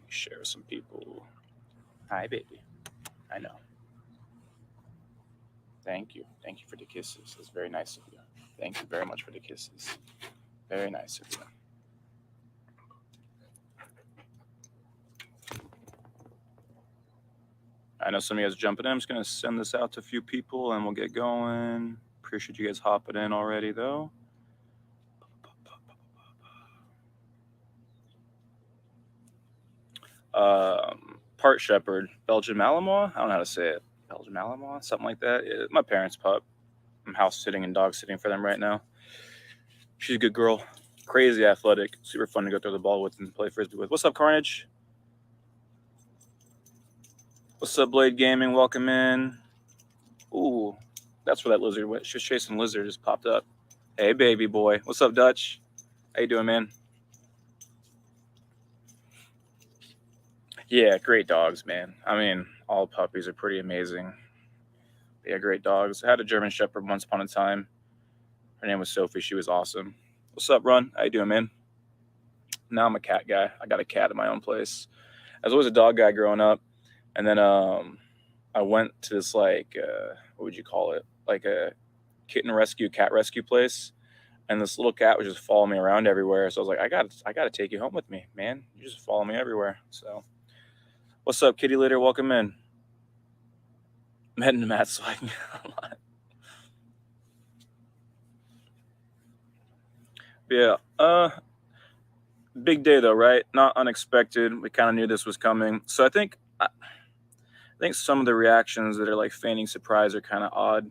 Share some people. Hi, baby. I know. Thank you. Thank you for the kisses. It's very nice of you. Thank you very much for the kisses. Very nice of you. I know some of you guys jumping in. I'm just going to send this out to a few people and we'll get going. Appreciate you guys hopping in already, though. Part Shepherd, Belgian Malinois. I don't know how to say it. Belgian Malinois, something like that. Yeah, my parents' pup. I'm house sitting and dog sitting for them right now. She's a good girl. Crazy athletic. Super fun to go throw the ball with and play frisbee with. What's up, Carnage? What's up, Blade Gaming? Welcome in. Ooh, that's where that lizard went. She was chasing lizard, just popped up. Hey, baby boy. What's up, Dutch? How you doing, man? Yeah, great dogs, man. I mean, all puppies are pretty amazing. Yeah, great dogs. I had a German Shepherd once upon a time. Her name was Sophie. She was awesome. What's up, Run? How you doing, man? Now I'm a cat guy. I got a cat at my own place. I was always a dog guy growing up, and then I went to this what would you call it? Like a kitten rescue, cat rescue place, and this little cat was just following me around everywhere. So I was like, I got to take you home with me, man. You just follow me everywhere. So, what's up, Kitty Litter? Welcome in. I'm heading to Matt's swag a lot. Yeah. Big day though, right? Not unexpected. We kind of knew this was coming. So I think some of the reactions that are like feigning surprise are kind of odd,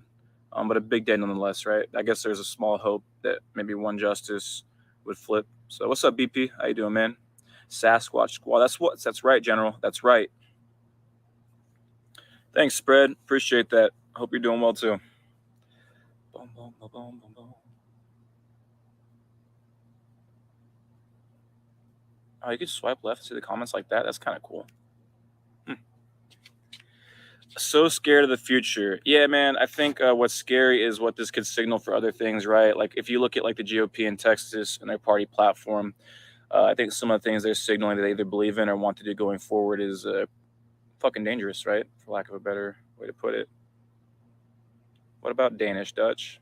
but a big day nonetheless, right? I guess there's a small hope that maybe one justice would flip. So what's up, BP? How you doing, man? Sasquatch Squad. That's right, General. That's right. Thanks, Spread. Appreciate that. Hope you're doing well too. Boom, boom, boom, boom, boom, boom. Oh, you can swipe left to see the comments like that. That's kind of cool. So scared of the future. Yeah, man. I think what's scary is what this could signal for other things, right? Like if you look at like the GOP in Texas and their party platform, I think some of the things they're signaling that they either believe in or want to do going forward is fucking dangerous, right? For lack of a better way to put it. What about Danish, Dutch?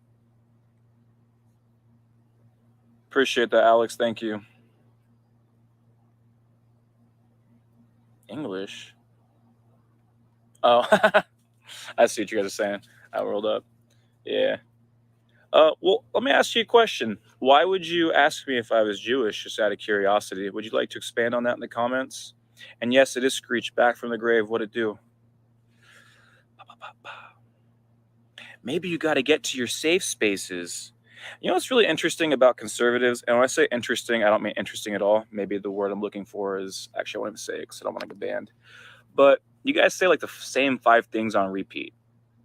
Appreciate that, Alex. Thank you. English? Oh, I see what you guys are saying. I rolled up. Yeah. Well, let me ask you a question. Why would you ask me if I was Jewish, just out of curiosity? Would you like to expand on that in the comments? And yes, it is Screech back from the grave. What'd it do? Maybe you got to get to your safe spaces. You know what's really interesting about conservatives? And when I say interesting, I don't mean interesting at all. Maybe the word I'm looking for is actually I won't even say it because I don't want to get banned. But you guys say like the same 5 things on repeat.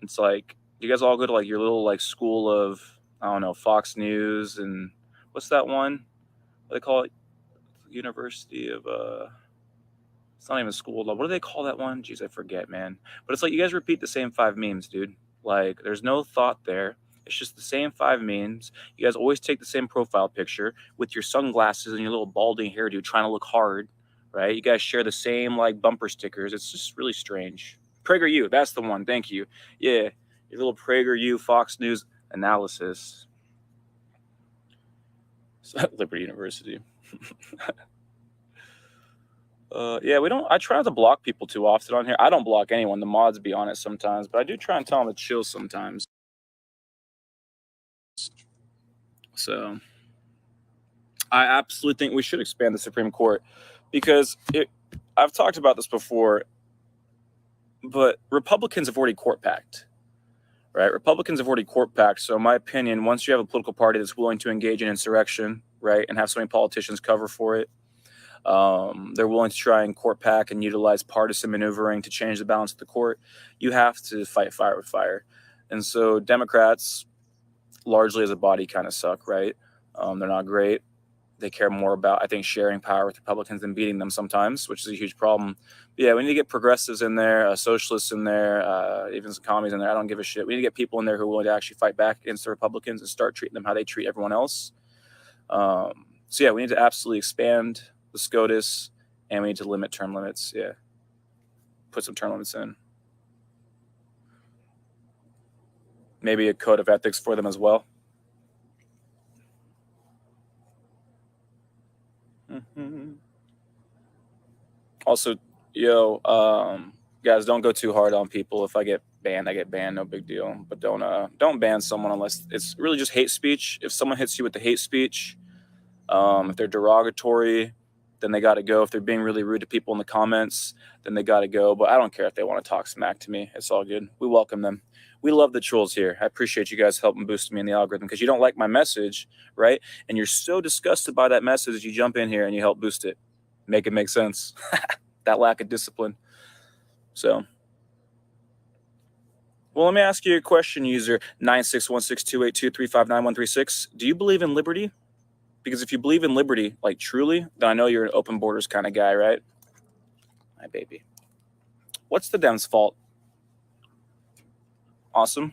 It's like you guys all go to like your little like school of, I don't know, Fox News and what's that one? What do they call it? University of it's not even school. What do they call that one? Jeez, I forget, man. But it's like you guys repeat the same 5 memes, dude. Like there's no thought there. It's just the same 5 memes. You guys always take the same profile picture with your sunglasses and your little balding hairdo trying to look hard, right? You guys share the same like bumper stickers. It's just really strange. PragerU, that's the one. Thank you. Yeah, your little PragerU Fox News analysis. Liberty University. Yeah, we don't. I try not to block people too often on here. I don't block anyone. The mods be on it sometimes, but I do try and tell them to chill sometimes. So, I absolutely think we should expand the Supreme Court because I've talked about this before, but Republicans have already court packed, right? Republicans have already court packed. So, in my opinion, once you have a political party that's willing to engage in insurrection, right, and have so many politicians cover for it, they're willing to try and court pack and utilize partisan maneuvering to change the balance of the court. You have to fight fire with fire. And so Democrats, largely as a body, kind of suck, right? They're not great. they care more about, I think, sharing power with Republicans than beating them sometimes, which is a huge problem. But yeah, we need to get progressives in there, socialists in there, even some commies in there. I don't give a shit. We need to get people in there who are willing to actually fight back against the Republicans and start treating them how they treat everyone else. So yeah, we need to absolutely expand the SCOTUS, and we need to limit term limits. Yeah, put some term limits in. Maybe a code of ethics for them as well. Mm-hmm. Also, guys, don't go too hard on people. If I get banned, I get banned. No big deal. But don't ban someone unless it's really just hate speech. If someone hits you with the hate speech, if they're derogatory, then they got to go. If they're being really rude to people in the comments, then they got to go. But I don't care if they want to talk smack to me. It's all good. We welcome them. We love the trolls here. I appreciate you guys helping boost me in the algorithm because you don't like my message, right? And you're so disgusted by that message, you jump in here and you help boost it. Make it make sense. That lack of discipline. So, well, let me ask you a question, user 9616282359136. Do you believe in liberty? Because if you believe in liberty, like truly, then I know you're an open borders kind of guy, right? My baby. What's the Dems' fault? Awesome.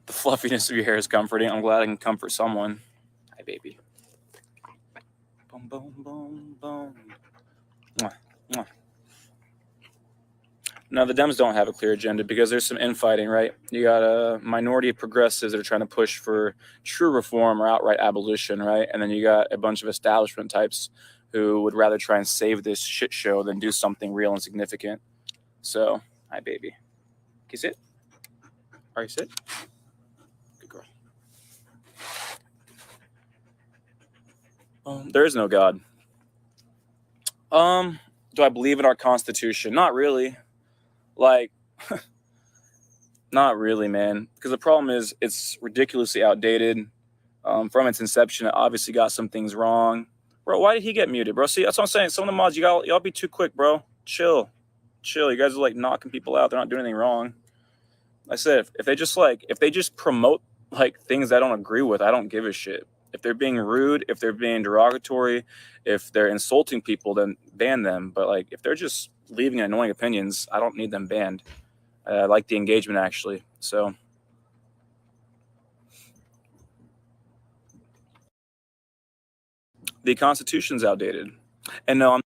The fluffiness of your hair is comforting. I'm glad I can comfort someone. Hi, baby. Boom, boom, boom, boom. Mwah, mwah. Now, the Dems don't have a clear agenda because there's some infighting, right? You got a minority of progressives that are trying to push for true reform or outright abolition, right? And then you got a bunch of establishment types who would rather try and save this shit show than do something real and significant. So, hi, baby. Can you sit? Are you sit? Good girl. There is no God. Do I believe in our Constitution? Not really. Like, not really, man. Because the problem is it's ridiculously outdated. From its inception, it obviously got some things wrong. Bro, why did he get muted, bro? See, that's what I'm saying. Some of the mods, y'all be too quick, bro. Chill. You guys are like knocking people out. They're not doing anything wrong. I said, if they just promote like things I don't agree with, I don't give a shit. If they're being rude, if they're being derogatory, if they're insulting people, then ban them. But like, if they're just leaving annoying opinions, I don't need them banned. I like the engagement, actually. So the Constitution's outdated. And no, I'm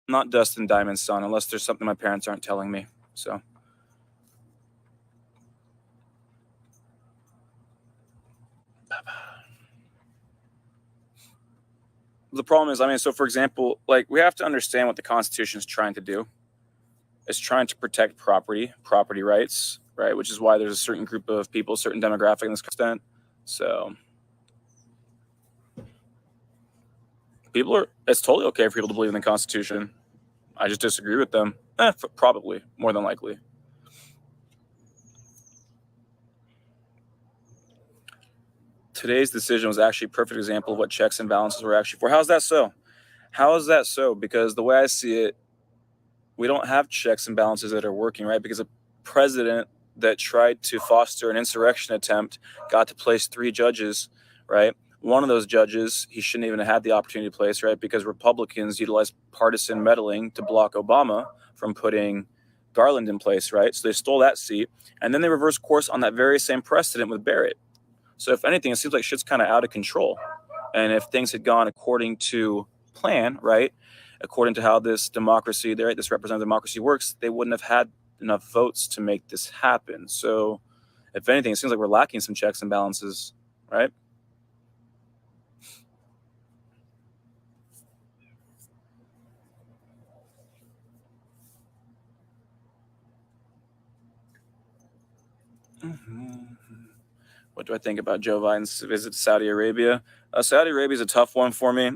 not Dustin Diamond's son, unless there's something my parents aren't telling me. So the problem is, so for example, like we have to understand what the Constitution is trying to do. It's trying to protect property rights, right? Which is why there's a certain group of people, certain demographic in this extent. So it's totally okay for people to believe in the Constitution. I just disagree with them. Probably, more than likely. Today's decision was actually a perfect example of what checks and balances were actually for. How's that so? How is that so? Because the way I see it, we don't have checks and balances that are working, right? Because a president that tried to foster an insurrection attempt got to place 3 judges, right? One of those judges, he shouldn't even have had the opportunity to place, right? Because Republicans utilized partisan meddling to block Obama from putting Garland in place, right? So they stole that seat. And then they reversed course on that very same precedent with Barrett. So if anything, it seems like shit's kind of out of control. And if things had gone according to plan, right, according to how this democracy, right, this representative democracy works, they wouldn't have had enough votes to make this happen. So if anything, it seems like we're lacking some checks and balances, right? What do I think about Joe Biden's visit to Saudi Arabia? Saudi Arabia is a tough one for me.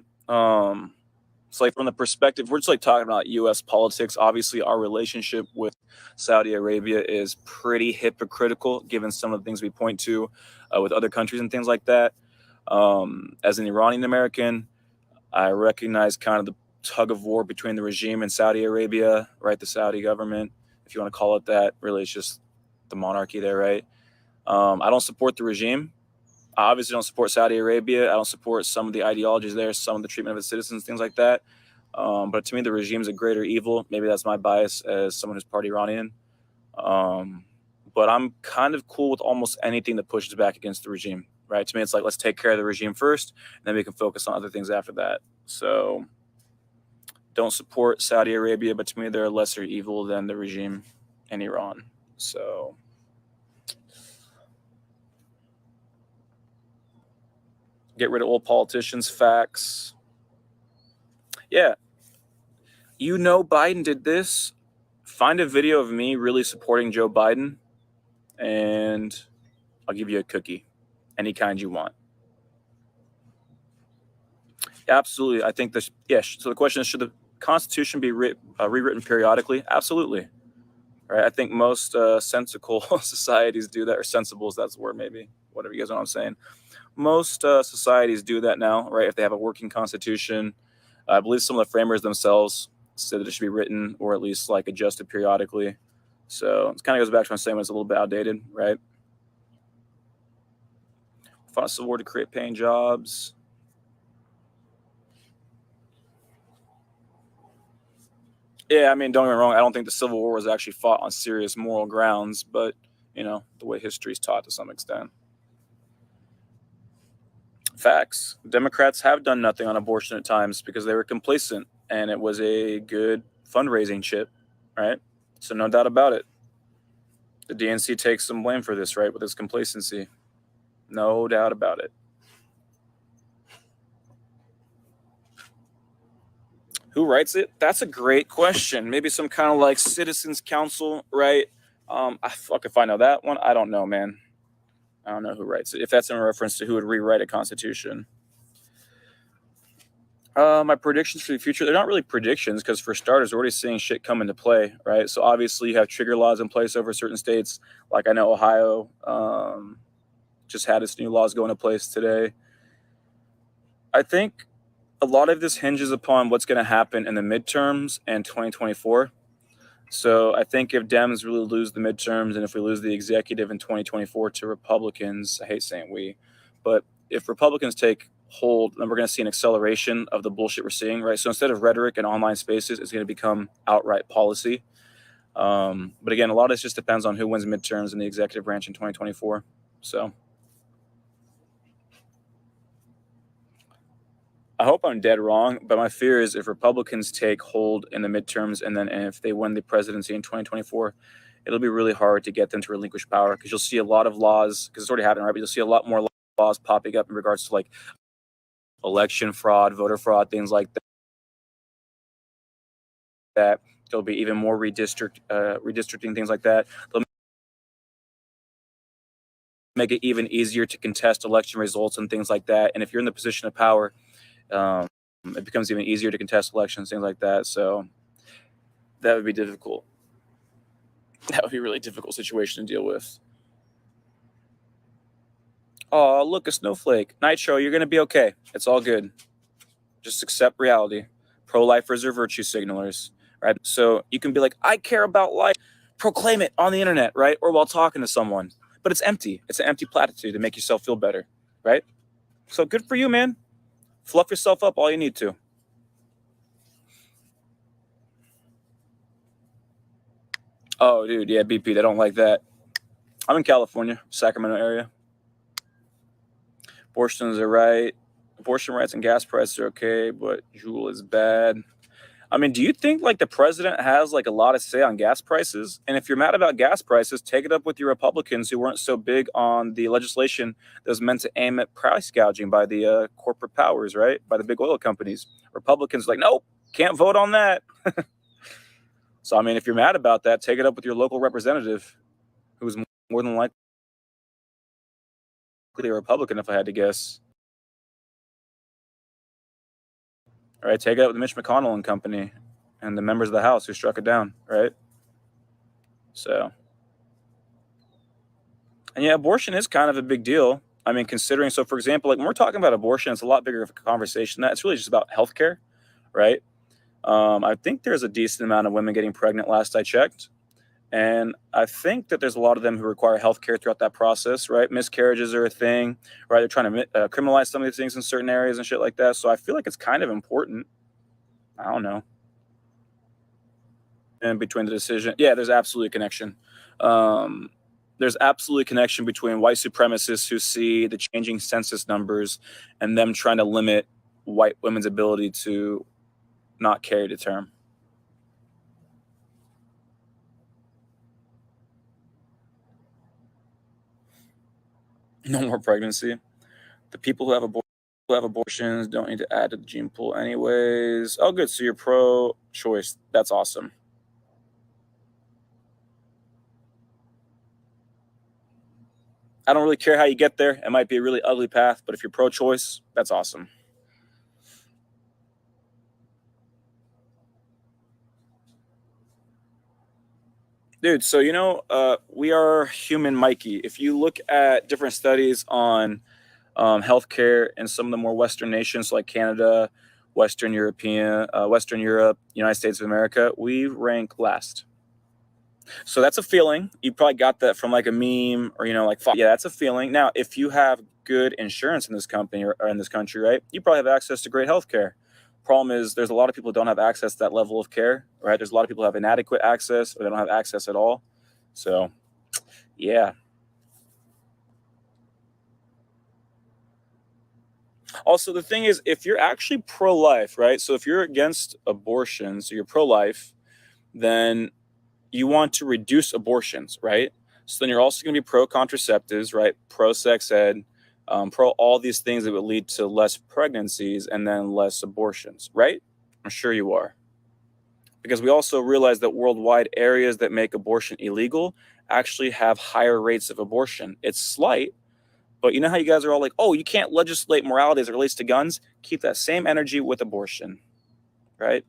It's like from the perspective, we're just like talking about U.S. politics. Obviously, our relationship with Saudi Arabia is pretty hypocritical, given some of the things we point to with other countries and things like that. As an Iranian American, I recognize kind of the tug of war between the regime and Saudi Arabia, right? The Saudi government if you want to call it that. Really, it's just the monarchy there, right? I don't support the regime. I obviously don't support Saudi Arabia. I don't support some of the ideologies there, some of the treatment of its citizens, things like that. But to me, the regime is a greater evil. Maybe that's my bias as someone who's part Iranian. But I'm kind of cool with almost anything that pushes back against the regime, right? To me, it's like, let's take care of the regime first, and then we can focus on other things after that. So don't support Saudi Arabia, but to me, they're a lesser evil than the regime in Iran. So get rid of old politicians, facts. Yeah. You know Biden did this. Find a video of me really supporting Joe Biden, and I'll give you a cookie, any kind you want. Absolutely. I think this, yeah. So the question is, should the Constitution be rewritten periodically? Absolutely. Right. I think most sensible societies do that, or sensibles, that's the word, maybe, whatever you guys know what I'm saying. Most societies do that now, right? If they have a working constitution. I believe some of the framers themselves said that it should be written or at least like adjusted periodically. So it kind of goes back to what I'm saying, when it's a little bit outdated, right? Fought a civil war to create paying jobs. Yeah, I mean, don't get me wrong. I don't think the Civil War was actually fought on serious moral grounds, but, the way history is taught to some extent. Facts. Democrats have done nothing on abortion at times because they were complacent, and it was a good fundraising chip, right? So no doubt about it. The DNC takes some blame for this, right, with its complacency. No doubt about it. Who writes it? That's a great question. Maybe some kind of like citizens council, right? Fuck if I know that one. I don't know, man. I don't know who writes it. If that's in reference to who would rewrite a constitution. My predictions for the future, they're not really predictions because, for starters, we're already seeing shit come into play, right? So obviously you have trigger laws in place over certain states. Like I know Ohio just had its new laws go into place today. I think a lot of this hinges upon what's going to happen in the midterms and 2024. So I think if Dems really lose the midterms and if we lose the executive in 2024 to Republicans, I hate saying we, but if Republicans take hold, then we're going to see an acceleration of the bullshit we're seeing, right? So instead of rhetoric and online spaces, it's going to become outright policy. But again, a lot of this just depends on who wins midterms in the executive branch in 2024. So I hope I'm dead wrong, but my fear is if Republicans take hold in the midterms and then if they win the presidency in 2024, it'll be really hard to get them to relinquish power because you'll see a lot of laws, because it's already happening, right? But you'll see a lot more laws popping up in regards to like election fraud, voter fraud, things like that. There'll be even more redistricting, things like that. They'll make it even easier to contest election results and things like that. And if you're in the position of power, it becomes even easier to contest elections, things like that. So that would be difficult. That would be a really difficult situation to deal with. Oh, look, a snowflake. Nitro, you're going to be okay. It's all good. Just accept reality. Pro-lifers are virtue signalers, right? So you can be like, I care about life. Proclaim it on the internet, right? Or while talking to someone. But it's empty. It's an empty platitude to make yourself feel better, right? So good for you, man. Fluff yourself up all you need to. Oh, dude, yeah, BP, they don't like that. I'm in California, Sacramento area. Abortions are right. Abortion rights and gas prices are okay, but Juul is bad. I mean, do you think like the president has like a lot to say on gas prices? And if you're mad about gas prices, take it up with your Republicans who weren't so big on the legislation that was meant to aim at price gouging by the corporate powers, right? By the big oil companies. Republicans are like, nope, can't vote on that. So, I mean, if you're mad about that, take it up with your local representative who's more than likely a Republican, if I had to guess. All right, take it up with Mitch McConnell and company and the members of the House who struck it down, right? So, and yeah, abortion is kind of a big deal. I mean, considering, so for example, like when we're talking about abortion, it's a lot bigger of a conversation. That it's really just about healthcare, right? I think there's a decent amount of women getting pregnant last I checked. And I think that there's a lot of them who require healthcare throughout that process, right? Miscarriages are a thing, right? They're trying to criminalize some of these things in certain areas and shit like that. So I feel like it's kind of important. I don't know. And between the decision, yeah, there's absolutely a connection. Um, there's absolutely a connection between white supremacists who see the changing census numbers and them trying to limit white women's ability to not carry to term. No more pregnancy. The people who have abortions don't need to add to the gene pool anyways. Oh, good. So you're pro-choice. That's awesome. I don't really care how you get there. It might be a really ugly path, but if you're pro-choice, that's awesome. Dude, so we are human Mikey. If you look at different studies on healthcare in some of the more Western nations like Canada, Western Europe, United States of America, we rank last. So that's a feeling. You probably got that from like a meme or, like, yeah, that's a feeling. Now, if you have good insurance in this company or in this country, right, you probably have access to great healthcare. Problem is, there's a lot of people who don't have access to that level of care, right? There's a lot of people who have inadequate access or they don't have access at all. So, yeah. Also, the thing is, if you're actually pro life, right? So, if you're against abortion, so you're pro life, then you want to reduce abortions, right? So then you're also going to be pro contraceptives, right? Pro sex ed, pro all these things that would lead to less pregnancies and then less abortions, right? I'm sure you are. Because we also realize that worldwide areas that make abortion illegal actually have higher rates of abortion. It's slight, but you know how you guys are all like, oh, you can't legislate morality as it relates to guns? Keep that same energy with abortion, right?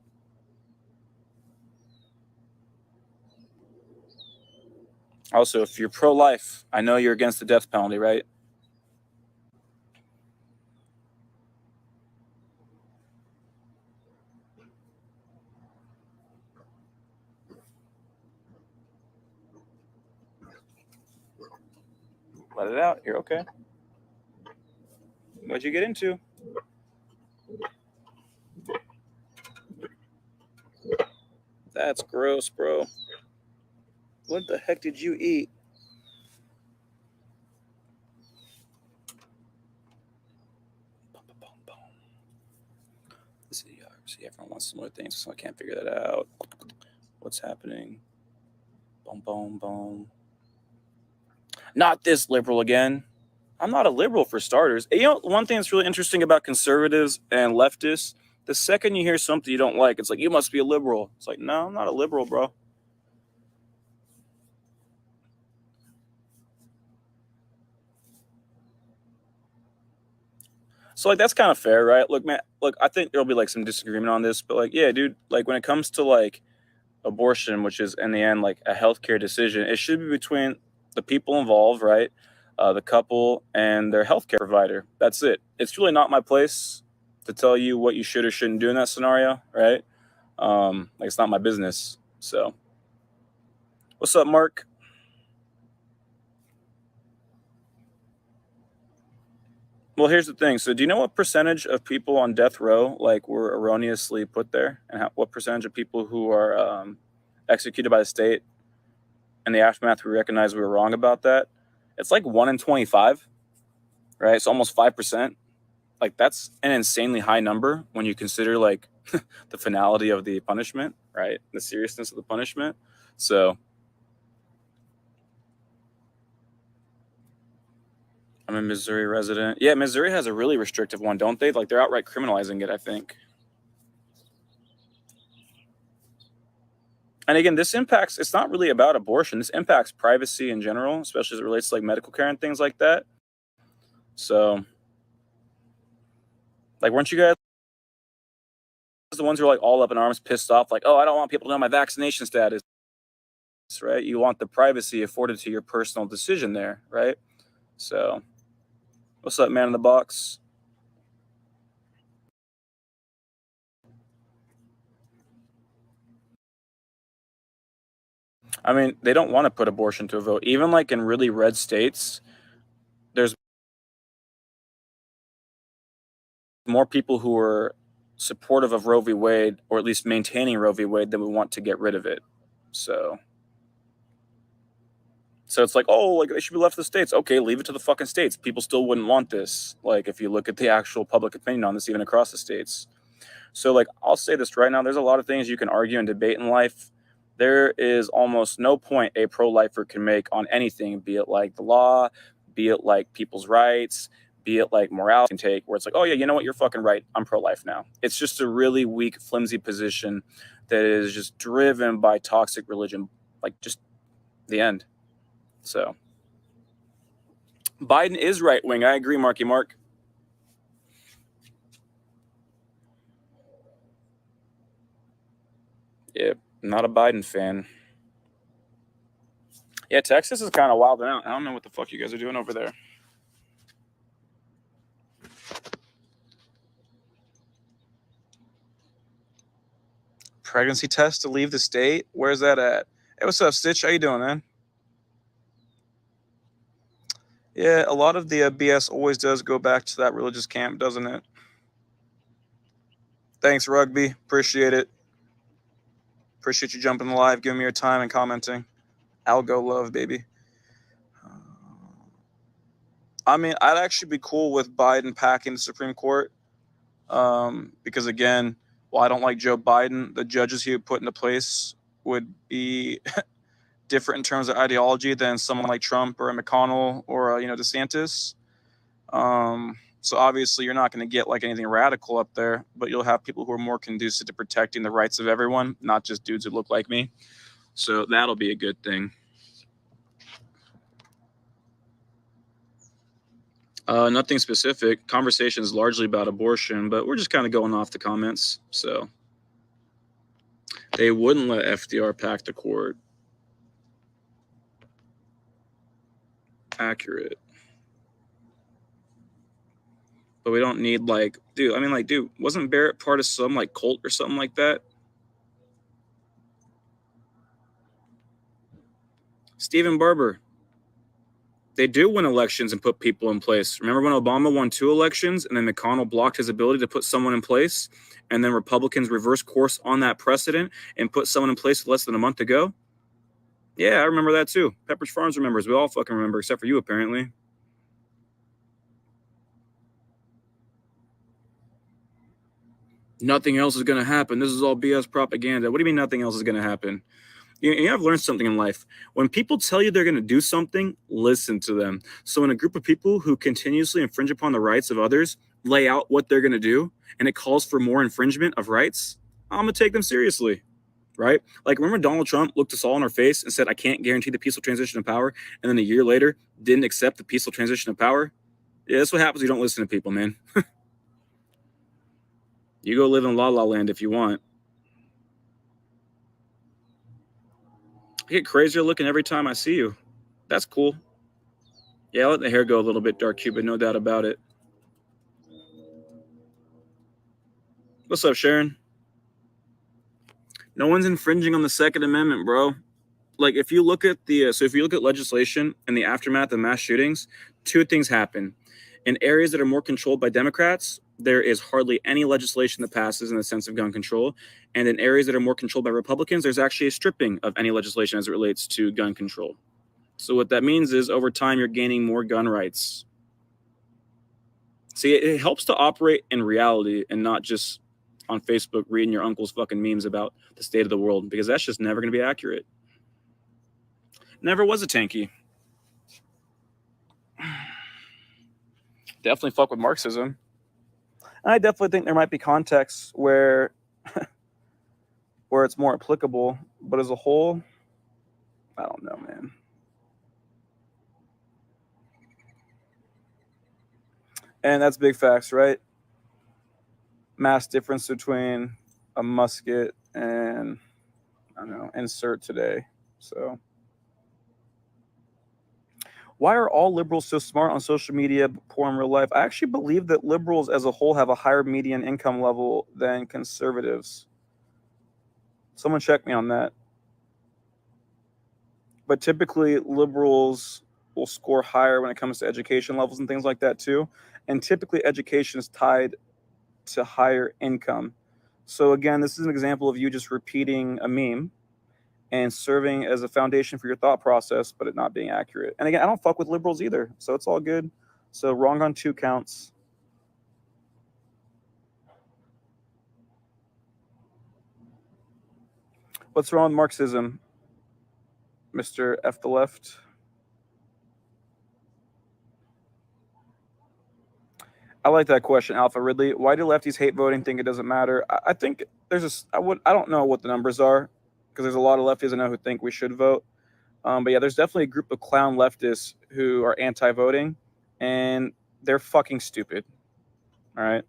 Also, if you're pro life, I know you're against the death penalty, right? Let it out. You're okay. What'd you get into? That's gross, bro. What the heck did you eat? See, everyone wants similar things, so I can't figure that out. What's happening? Boom, boom, boom. Not this liberal again. I'm not a liberal for starters. One thing that's really interesting about conservatives and leftists, the second you hear something you don't like, it's like, you must be a liberal. It's like, no, I'm not a liberal, bro. So like that's kind of fair, right? Look, man, look, I think there'll be like some disagreement on this, but like, yeah, dude, like when it comes to like abortion, which is in the end like a healthcare decision, it should be between the people involved, right? The couple and their healthcare provider. That's it. It's really not my place to tell you what you should or shouldn't do in that scenario, right? Like it's not my business. So, what's up, Mark? Well, here's the thing. So, do you know what percentage of people on death row like were erroneously put there, and what percentage of people who are executed by the state in the aftermath we recognize we were wrong about that? It's like 1 in 25, right? It's almost 5%. Like that's an insanely high number when you consider like the finality of the punishment, right? The seriousness of the punishment. So I'm a Missouri resident. Yeah, Missouri has a really restrictive one, don't they? Like they're outright criminalizing it, I think. And again, this impacts, it's not really about abortion. This impacts privacy in general, especially as it relates to like medical care and things like that. So, like, weren't you guys the ones who are like all up in arms, pissed off, like, oh, I don't want people to know my vaccination status, right? You want the privacy afforded to your personal decision there, right? So, what's up, man in the box? I mean, they don't want to put abortion to a vote. Even like in really red states, there's more people who are supportive of Roe v. Wade, or at least maintaining Roe v. Wade, than we want to get rid of it. So it's like, oh, like they should be left to the states. Okay, leave it to the fucking states. People still wouldn't want this. Like if you look at the actual public opinion on this, even across the states. So like I'll say this right now, there's a lot of things you can argue and debate in life. There is almost no point a pro-lifer can make on anything, be it like the law, be it like people's rights, be it like morality can take, where it's like, oh yeah, you know what, you're fucking right, I'm pro-life now. It's just a really weak, flimsy position that is just driven by toxic religion, like just the end. So Biden is right wing. I agree, Marky Mark. Yeah, not a Biden fan. Yeah, Texas is kind of wilding out. I don't know what the fuck you guys are doing over there. Pregnancy test to leave the state? Where's that at? Hey, what's up, Stitch? How you doing, man? Yeah, a lot of the BS always does go back to that religious camp, doesn't it? Thanks, Rugby. Appreciate it. Appreciate you jumping live, giving me your time and commenting. Algo love, baby. I mean, I'd actually be cool with Biden packing the Supreme Court because, again, while I don't like Joe Biden, the judges he would put into place would be different in terms of ideology than someone like Trump or a McConnell or DeSantis. So obviously you're not going to get like anything radical up there, but you'll have people who are more conducive to protecting the rights of everyone, not just dudes who look like me. So that'll be a good thing. Nothing specific. Conversation is largely about abortion, but we're just kind of going off the comments. So they wouldn't let FDR pack the court. Accurate. But we don't need like, dude, wasn't Barrett part of some like cult or something like that? Stephen Barber. They do win elections and put people in place. Remember when Obama won 2 elections and then McConnell blocked his ability to put someone in place, and then Republicans reversed course on that precedent and put someone in place less than a month ago? Yeah, I remember that too. Pepperidge Farms remembers. We all fucking remember, except for you, apparently. Nothing else is going to happen. This is all BS propaganda. What do you mean nothing else is going to happen? You have learned something in life. When people tell you they're going to do something, listen to them. So when a group of people who continuously infringe upon the rights of others lay out what they're going to do, and it calls for more infringement of rights, I'm going to take them seriously, right? Like, remember Donald Trump looked us all in our face and said, I can't guarantee the peaceful transition of power, and then a year later didn't accept the peaceful transition of power? Yeah, that's what happens when you don't listen to people, man. You go live in La La Land if you want. I get crazier looking every time I see you. That's cool. Yeah, I let the hair go a little bit dark, Cupid, no doubt about it. What's up, Sharon? No one's infringing on the Second Amendment, bro. Like, if you look at if you look at legislation in the aftermath of mass shootings, 2 things happen. In areas that are more controlled by Democrats, there is hardly any legislation that passes in the sense of gun control. And in areas that are more controlled by Republicans, there's actually a stripping of any legislation as it relates to gun control. So what that means is over time, you're gaining more gun rights. See, it helps to operate in reality and not just on Facebook reading your uncle's fucking memes about the state of the world, because that's just never going to be accurate. Never was a tanky. Definitely fuck with Marxism. And I definitely think there might be contexts where it's more applicable, but as a whole, I don't know, man. And that's big facts, right? Mass difference between a musket and, I don't know, insert today. So why are all liberals so smart on social media but poor in real life? I actually believe that liberals as a whole have a higher median income level than conservatives. Someone check me on that. but typically liberals will score higher when it comes to education levels and things like that too. And typically education is tied to higher income. So again, this is an example of you just repeating a meme and serving as a foundation for your thought process, but it not being accurate. And again, I don't fuck with liberals either, so it's all good. So wrong on 2 counts. What's wrong with Marxism, Mr. F the left? I like that question, Alpha Ridley. Why do lefties hate voting? Think it doesn't matter? I think there's a. I don't know what the numbers are because there's a lot of lefties I know who think we should vote. But yeah, there's definitely a group of clown leftists who are anti-voting, and they're fucking stupid. All right,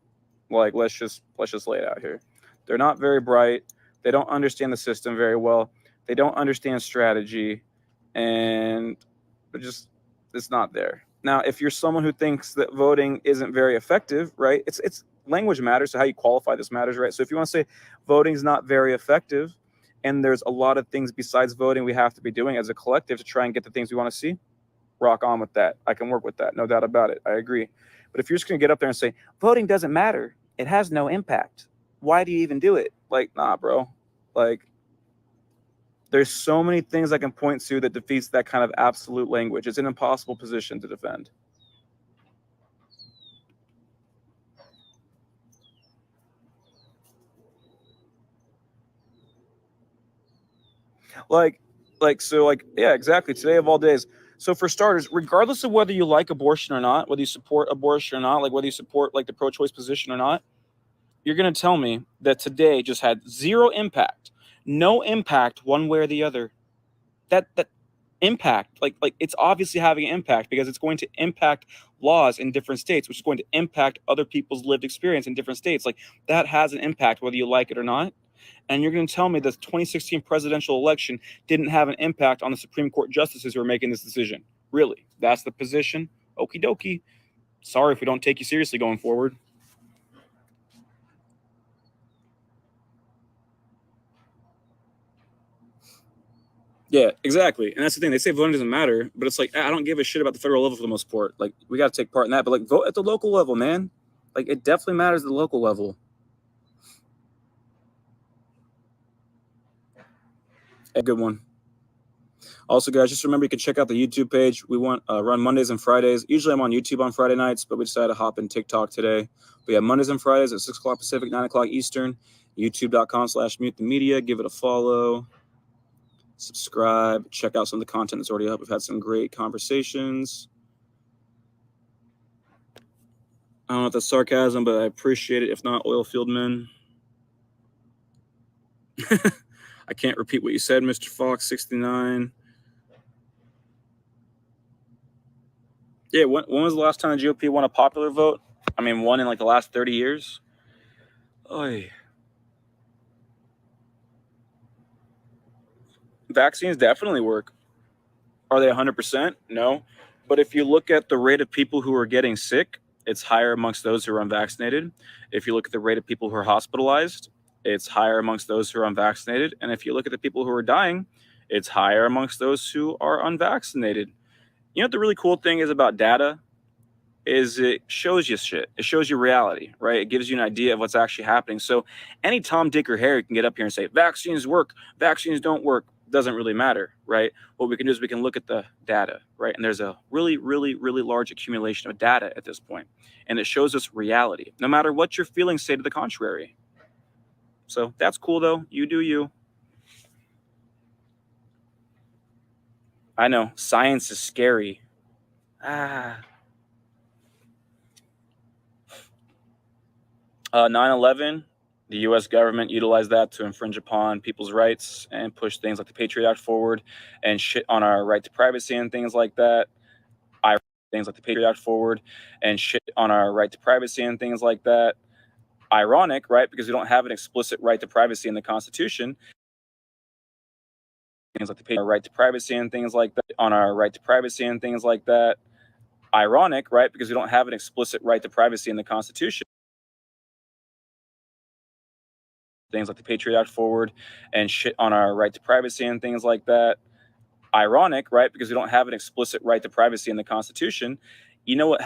like let's just lay it out here. They're not very bright. They don't understand the system very well. They don't understand strategy, and it's not there. Now, if you're someone who thinks that voting isn't very effective, right? It's language matters, so how you qualify this matters, right? So if you want to say voting is not very effective, and there's a lot of things besides voting we have to be doing as a collective to try and get the things we want to see, rock on with that. I can work with that, no doubt about it. I agree. But if you're just gonna get up there and say voting doesn't matter, it has no impact, why do you even do it? Like, nah, bro. Like, there's so many things I can point to that defeats that kind of absolute language. It's an impossible position to defend. Like, yeah, exactly. Today of all days. So for starters, regardless of whether you like abortion or not, whether you support abortion or not, like whether you support like the pro-choice position or not, you're gonna tell me that today just had zero impact, no impact one way or the other. That impact, like it's obviously having an impact because it's going to impact laws in different states, which is going to impact other people's lived experience in different states. Like that has an impact whether you like it or not. And you're going to tell me the 2016 presidential election didn't have an impact on the Supreme Court justices who are making this decision? Really? That's the position? Okie dokie. Sorry if we don't take you seriously going forward. Yeah, exactly. And that's the thing. They say voting doesn't matter, but it's like, I don't give a shit about the federal level for the most part. Like, we got to take part in that, but like, vote at the local level, man. Like, it definitely matters at the local level. A good one. Also, guys, just remember you can check out the YouTube page. We run Mondays and Fridays. Usually I'm on YouTube on Friday nights, but we decided to hop in TikTok today. We have Mondays and Fridays at 6 o'clock Pacific, 9 o'clock Eastern. YouTube.com/mute the media. Give it a follow. Subscribe. Check out some of the content that's already up. We've had some great conversations. I don't know if that's sarcasm, but I appreciate it. If not, oil field men. I can't repeat what you said, Mr. Fox 69. Yeah, when was the last time the GOP won a popular vote? I mean, one in like the last 30 years? Oy. Vaccines definitely work. Are they 100%? No. But if you look at the rate of people who are getting sick, it's higher amongst those who are unvaccinated. If you look at the rate of people who are hospitalized, it's higher amongst those who are unvaccinated. And if you look at the people who are dying, it's higher amongst those who are unvaccinated. You know what the really cool thing is about data? Is it shows you shit. It shows you reality, right? It gives you an idea of what's actually happening. So any Tom, Dick, or Harry can get up here and say, vaccines work, vaccines don't work. Doesn't really matter, right? What we can do is we can look at the data, right? And there's a really, really, really large accumulation of data at this point. And it shows us reality. No matter what your feelings say to the contrary. So that's cool, though. You do you. I know. Science is scary. 9/11, the U.S. government utilized that to infringe upon people's rights and push things like the Patriot Act forward and shit on our right to privacy and things like that. Things like the Patriot Act forward and shit on our right to privacy and things like that. Ironic, right? Because we don't have an explicit right to privacy in the Constitution. Things like the right to privacy and things like that. On our right to privacy and things like that. Ironic, right? Because we don't have an explicit right to privacy in the Constitution. Things like the Patriot Act forward and shit on our right to privacy and things like that. ironic, right? Because we don't have an explicit right to privacy in the Constitution. You know what